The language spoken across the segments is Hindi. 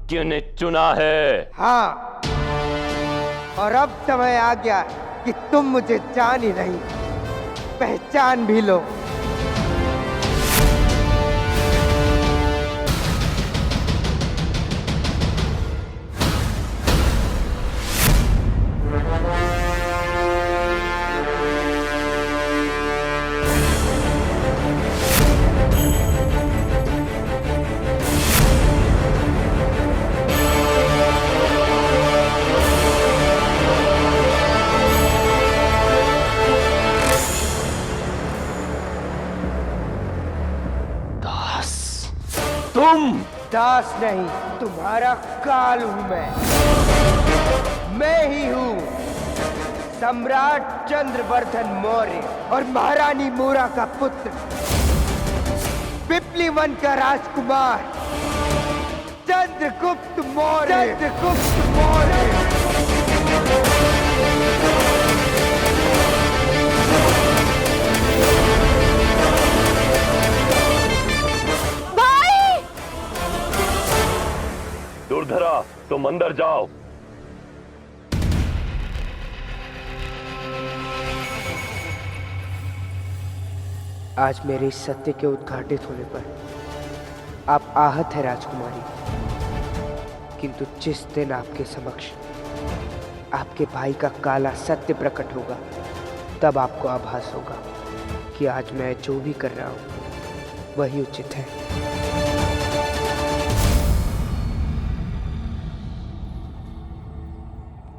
चाणक्य ने चुना है। हाँ, और अब समय आ गया कि तुम मुझे जान ही नहीं, पहचान भी लो। तुम दास नहीं, तुम्हारा काल हूं मैं ही हूं सम्राट चंद्रवर्धन मौर्य और महारानी मोरा का पुत्र, पिपलीवन का राजकुमार चंद्रगुप्त मौर्य। चंद्रगुप्त मौर्य। दुर्धरा, तुम अंदर जाओ। आज मेरे इस सत्य के उद्घाटित होने पर आप आहत है राजकुमारी, किंतु जिस दिन आपके समक्ष आपके भाई का काला सत्य प्रकट होगा, तब आपको आभास होगा कि आज मैं जो भी कर रहा हूं वही उचित है।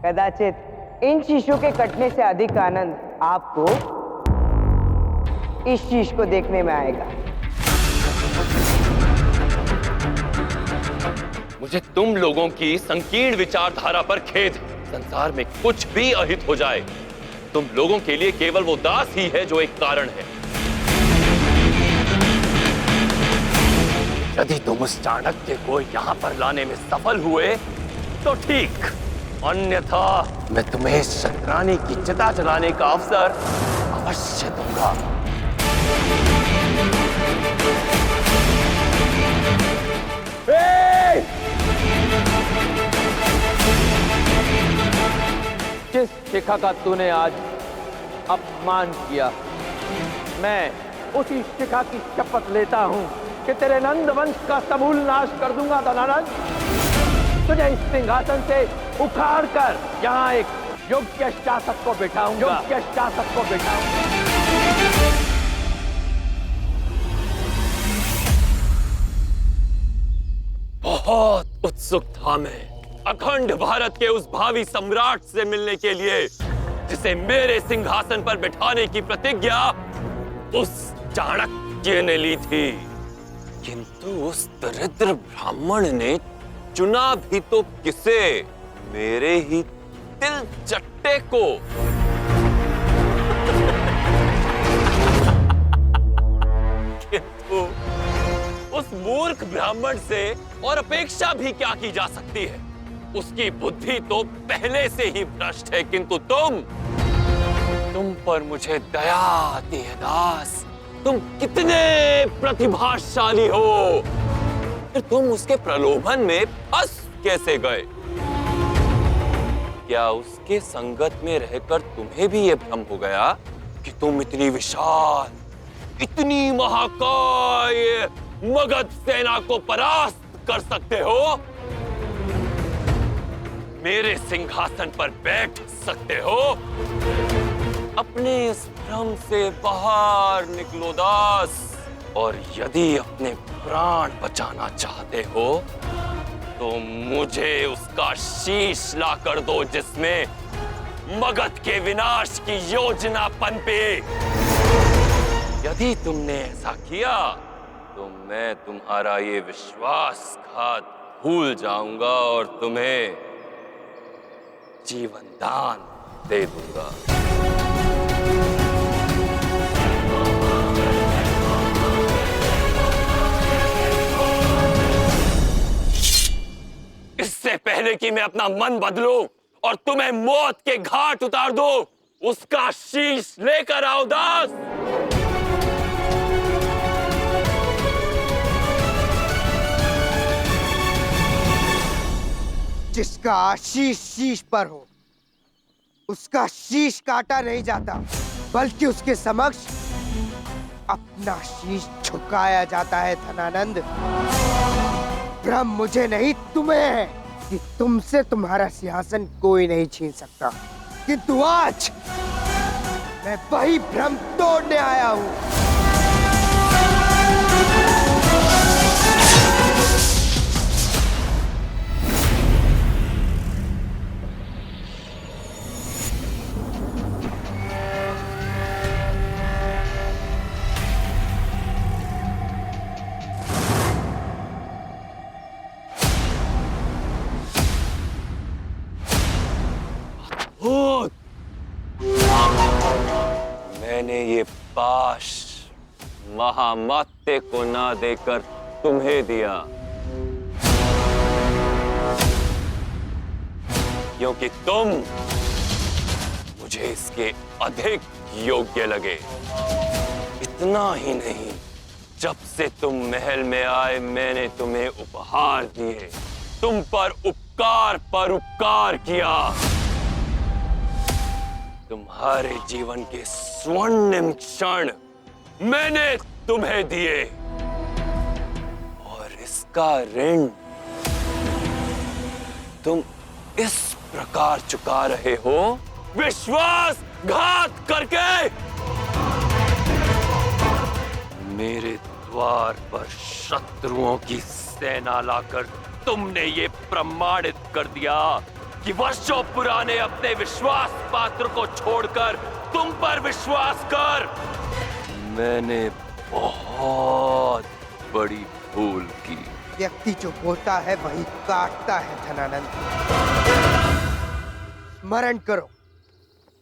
कदाचित इन शीशों के कटने से अधिक आनंद आपको इस शीश को देखने में आएगा। मुझे तुम लोगों की संकीर्ण विचारधारा पर खेद है। संसार में कुछ भी अहित हो जाए, तुम लोगों के लिए केवल वो दास ही है जो एक कारण है। यदि तुम उस चाणक्य को यहाँ पर लाने में सफल हुए तो ठीक, अन्यथा मैं तुम्हें शतरानी की चिता जलाने का अवसर अवश्य दूंगा। जिस शिखा का तूने आज अपमान किया, मैं उसी शिखा की शपथ लेता हूं कि तेरे नंद वंश का समूल नाश कर दूंगा। दनानंद, तुझे इस सिंहासन से उखाड़ कर यहाँ एक योग्य शासक को बिठाऊंगा। योग्य शासक को बिठाऊंगा। बहुत उत्सुक था मैं अखंड भारत के उस भावी सम्राट से मिलने के लिए जिसे मेरे सिंहासन पर बिठाने की प्रतिज्ञा उस चाणक्य ने ली थी, किंतु उस दरिद्र ब्राह्मण ने चुना भी तो किसे? मेरे ही तिल चट्टे को। किंतु उस मूर्ख ब्राह्मण से और अपेक्षा भी क्या की जा सकती है? उसकी बुद्धि तो पहले से ही भ्रष्ट है, किंतु तुम पर मुझे दया आती है दास। तुम कितने प्रतिभाशाली हो, फिर तुम उसके प्रलोभन में फंस कैसे गए? क्या उसके संगत में रहकर तुम्हें भी यह भ्रम हो गया कि तुम इतनी विशाल, इतनी महाकाय मगध सेना को परास्त कर सकते हो? मेरे सिंहासन पर बैठ सकते हो? अपने इस भ्रम से बाहर निकलो दास, और यदि अपने प्राण बचाना चाहते हो तो मुझे उसका शीश ला कर दो जिसमें मगध के विनाश की योजना पनपे। यदि तुमने ऐसा किया तो मैं तुम्हारा ये विश्वासघात भूल जाऊंगा और तुम्हें जीवन दान दे दूंगा। इससे पहले कि मैं अपना मन बदलूं और तुम्हें मौत के घाट उतार दूं, उसका शीश लेकर आओ दास। जिसका आशीष शीश पर हो उसका शीश काटा नहीं जाता, बल्कि उसके समक्ष अपना शीश झुकाया जाता है। धनानंद, भ्रम मुझे नहीं तुम्हें है कि तुमसे तुम्हारा सिंहासन कोई नहीं छीन सकता, किंतु आज मैं वही भ्रम तोड़ने आया हूं। भूत, मैंने ये पाश महामात्य को ना देकर तुम्हें दिया, क्योंकि तुम मुझे इसके अधिक योग्य लगे। इतना ही नहीं, जब से तुम महल में आए मैंने तुम्हें उपहार दिए, तुम पर उपकार किया। तुम्हारे जीवन के स्वर्णिम क्षण मैंने तुम्हें दिए, और इसका ऋण तुम इस प्रकार चुका रहे हो, विश्वासघात करके। मेरे द्वार पर शत्रुओं की सेना लाकर तुमने ये प्रमाणित कर दिया कि वर्षों पुराने अपने विश्वास पात्र को छोड़कर तुम पर विश्वास कर मैंने बहुत बड़ी भूल की। व्यक्ति जो बोता है वही काटता है। धनानंद, स्मरण करो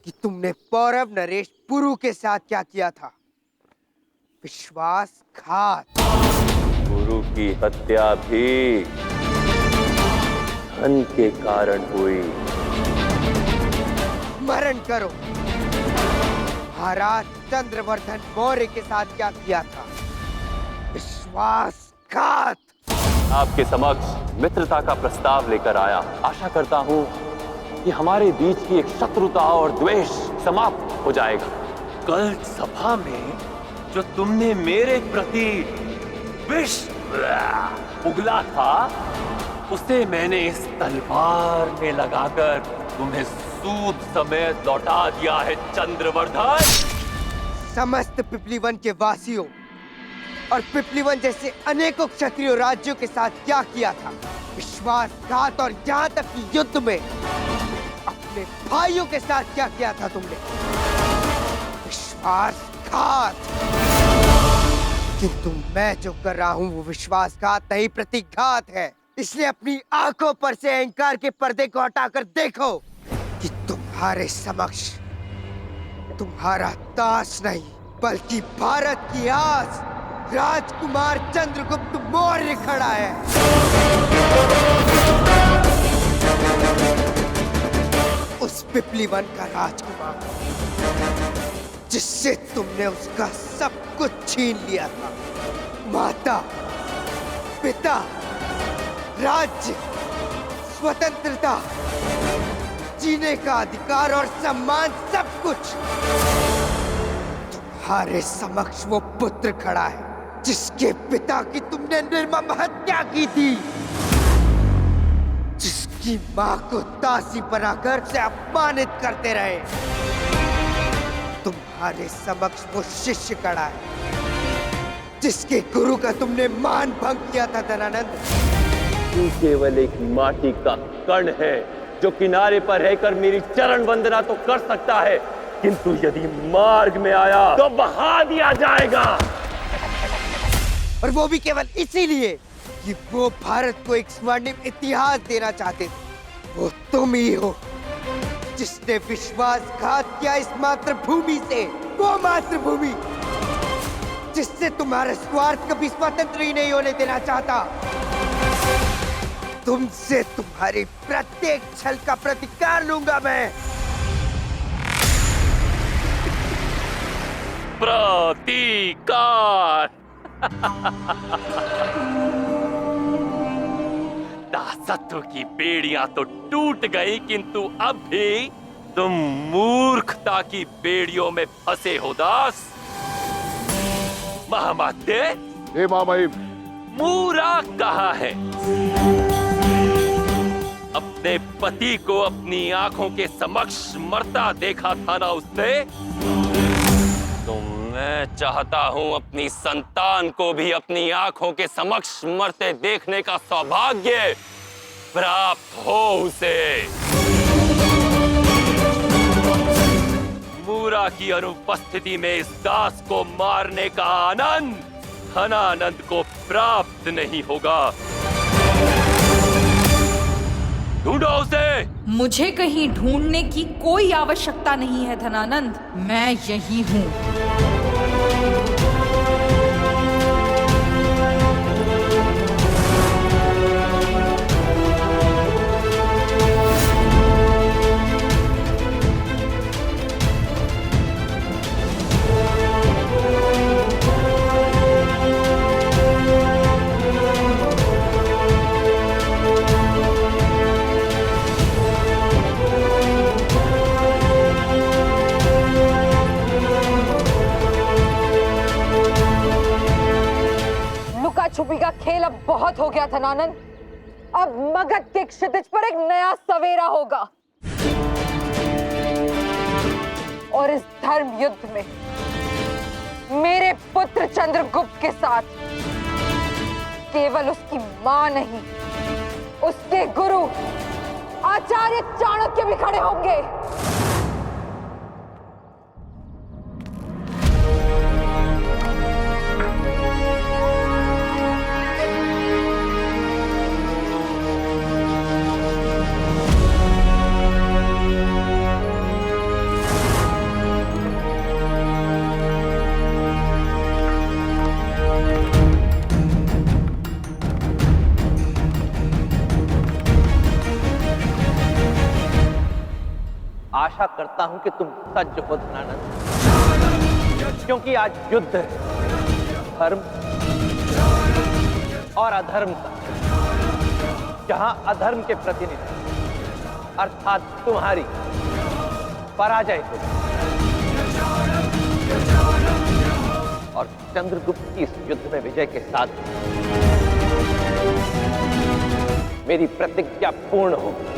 कि तुमने पौरव नरेश पुरु के साथ क्या किया था। विश्वासघात। पुरु की हत्या भी धन के कारण हुई। स्मरण करो महाराज चंद्रवर्धन मौर्य के साथ क्या किया था। विश्वासघात। आपके समक्ष मित्रता का प्रस्ताव लेकर आया। आशा करता हूं कि हमारे बीच की एक शत्रुता और द्वेष समाप्त हो जाएगा। कल सभा में जो तुमने मेरे प्रति विष उगला था, उसे मैंने इस तलवार में लगाकर तुम्हें सूद समेत लौटा दिया है चंद्रवर्धन। समस्त पिपलीवन के वासियों और पिपलीवन जैसे अनेकों क्षत्रिय राज्यों के साथ क्या किया था। विश्वासघात। और यहाँ तक कि युद्ध में अपने भाइयों के साथ क्या किया था तुमने। विश्वासघात। किंतु मैं जो कर रहा हूँ वो विश्वासघात नहीं, प्रतिघात है। इसलिए अपनी आंखों पर से अहंकार के पर्दे को हटाकर देखो कि तुम्हारे समक्ष तुम्हारा दास नहीं बल्कि भारत की आस राजकुमार चंद्रगुप्त मौर्य खड़ा है। उस पिपलीवन का राजकुमार जिससे तुमने उसका सब कुछ छीन लिया था। माता, पिता, राज्य, स्वतंत्रता, जीने का अधिकार और सम्मान, सब कुछ। तुम्हारे समक्ष वो पुत्र खड़ा है जिसके पिता की तुमने निर्मम हत्या की थी, जिसकी मां को दासी बनाकर से अपमानित करते रहे। तुम्हारे समक्ष वो शिष्य खड़ा है जिसके गुरु का तुमने मान भंग किया था। धनानंद, तू केवल एक माटी का कण है जो किनारे पर रहकर मेरी चरण वंदना तो कर सकता है, किंतु यदि मार्ग में आया तो बहा दिया जाएगा। और वो भी केवल इसीलिए कि वो भारत को एक स्वर्णिम इतिहास देना चाहते थे। वो तुम ही हो जिसने विश्वासघात किया इस मातृभूमि से। वो मातृभूमि जिससे तुम्हारा स्वार्थ कभी स्वतंत्र ही नहीं होने देना चाहता। तुमसे तुम्हारी प्रत्येक छल का प्रतिकार लूंगा मैं। प्रतिकार। दासत्व की बेड़ियां तो टूट गई, किंतु अब भी तुम मूर्खता की बेड़ियों में फंसे हो दास। महामात्य, हे महामहिम, मूरा कहाँ है? अपने पति को अपनी आंखों के समक्ष मरता देखा था ना उसने? तो मैं चाहता हूं अपनी संतान को भी अपनी आंखों के समक्ष मरते देखने का सौभाग्य प्राप्त हो उसे। मूरा की अनुपस्थिति में इस दास को मारने का आनंद धनानंद को प्राप्त नहीं होगा। ढूंढो उसे। मुझे कहीं ढूंढने की कोई आवश्यकता नहीं है धनानंद, मैं यही हूँ। छुपी का खेल अब बहुत हो गया धनानंद। अब मगध के क्षितिज पर एक नया सवेरा होगा और इस धर्म युद्ध में मेरे पुत्र चंद्रगुप्त के साथ केवल उसकी मां नहीं, उसके गुरु आचार्य चाणक्य भी खड़े होंगे। आशा करता हूं कि तुम सज्ज हो धनानंद, क्योंकि आज युद्ध है धर्म और अधर्म का, जहां अधर्म के प्रतिनिधि अर्थात तुम्हारी पराजय हो और चंद्रगुप्त की इस युद्ध में विजय के साथ मेरी प्रतिज्ञा पूर्ण होगी।